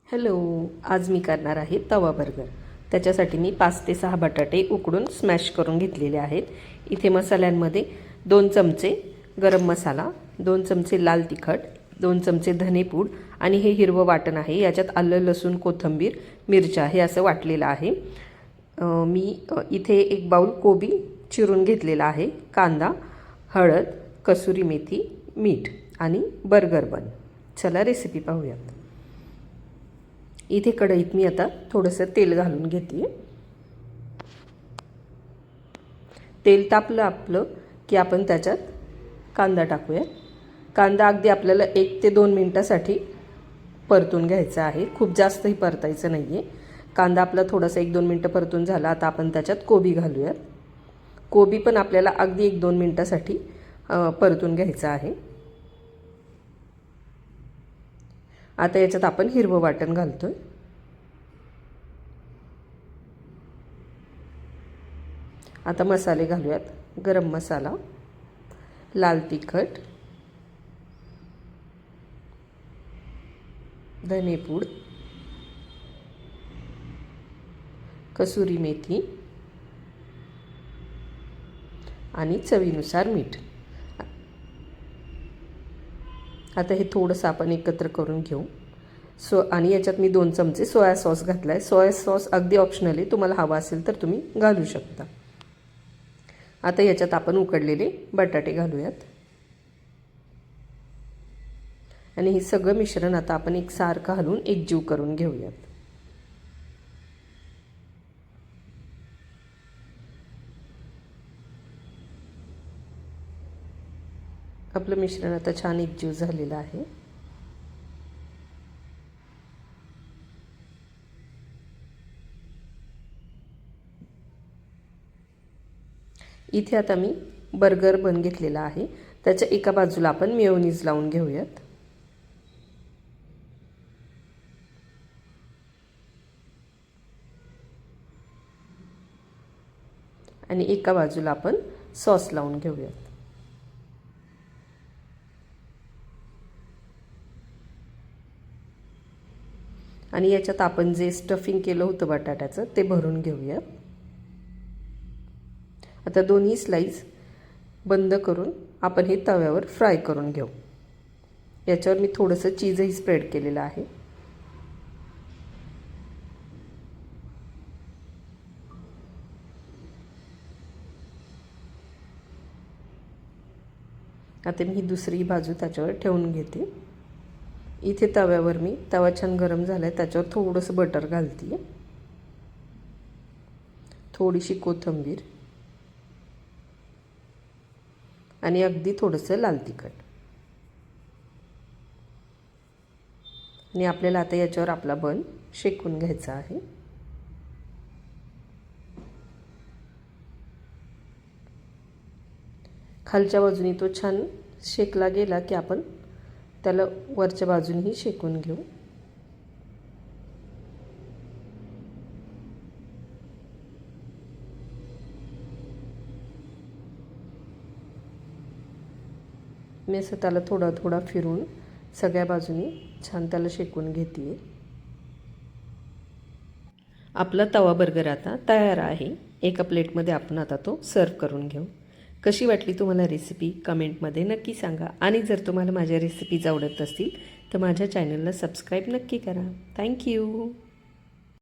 Hello, आज मी करणार आहे तवा बर्गर। त्याच्यासाठी मी 5 ते 6 बटाटे उकडून स्मॅश करून घेतलेले आहेत। इथे मसाल्यांमध्ये 2 चमचे गरम मसाला, 2 चमचे लाल तिखट, 2 चमचे धनेपूड आणि हे हिरवं वाटण आहे। याच्यात आलं, लसूण, कोथिंबीर, मिरच्या हे असं वाटलेलं आहे। मी इथे 1 बाउल कोबी चिरून घेतलेला आहे, कांदा, हळद, कसुरी मेथी, मीठ आणि बर्गर बन। चला रेसिपी पाहूयात। इथे कढईत मी आता थोडंसं तेल घालून घेते। तेल तापलं आपलं की आपण त्याच्यात कांदा टाकूया। कांदा अगदी आपल्याला 1 ते 2 मिनिटासाठी परतून घ्यायचा आहे, खूप जास्तही परतायचं नाहीये। कांदा आपला थोडासा 1-2 मिनिटं परतून झाला। आता आपण त्याच्यात कोबी घालूयात। कोबी पण आपल्याला अगदी 1-2 मिनिटासाठी परतून घ्यायचा आहे। आता याच्यात आपण हिरवं वाटण घालतोय। आता मसाले घालूयात। गरम मसाला, लाल तिखट, धनेपूड, कसुरी मेथी आणि चवीनुसार मीठ। आता हे थोडंसं आपण एकत्र करून घेऊ। आणि याच्यात मी 2 चमचे सोया सॉस घातलाय। सोया सॉस अगदी ऑप्शनल आहे, तुम्हाला हवा असेल तर तुम्ही घालू शकता। आता याच्यात आपण उकडलेले बटाटे घालूयात आणि हे सगळं मिश्रण आता आपण एकसारखं घालून एकजीव करून घेऊयात। आपलं मिश्रण आता छान एकजीव झालेलं आहे। इथे आता मी बर्गर बन घेतलेला आहे। त्याच्या एका बाजूला आपण मेयोनीज लावून घेऊयात आणि एका बाजूला आपण सॉस लावून घेऊयात। आणि याच्यात आपण जे स्टफिंग केलं होतं बटाट्याचं ते भरून घेऊयात। आता दोन्ही स्लाइस बंद करून आपण हे तव्यावर फ्राय करून घेऊ। याच्यावर मी थोडंसं चीजही स्प्रेड केलेलं आहे। आता मी ही दुसरी बाजू त्याच्यावर ठेवून घेते। इथे तव्यावर मी तवा छान गरम झालाय, त्याच्यावर थोडंसं बटर घालते, थोडीशी कोथिंबीर आणि अगदी थोडंसं लाल तिखट। आणि आपल्याला आता याच्यावर आपला बन शेकून घ्यायचा आहे। खालच्या बाजूने तो छान शेकला गेला की आपण त्याला वरच्या बाजूनेही शेकून घेऊ। मी असं त्याला थोडा थोडा फिरून सगळ्या बाजूनी छान त्याला शेकून घेते। आपला तवा बर्गर आता तयार आहे। एका प्लेटमध्ये आपण आता तो सर्व करून घेऊ। कशी वाटली तुम्हाला रेसिपी कमेंटमध्ये नक्की सांगा। आणि जर तुम्हाला माझ्या रेसिपीज आवडत असतील तर माझ्या चॅनलला सबस्क्राईब नक्की करा। थँक्यू।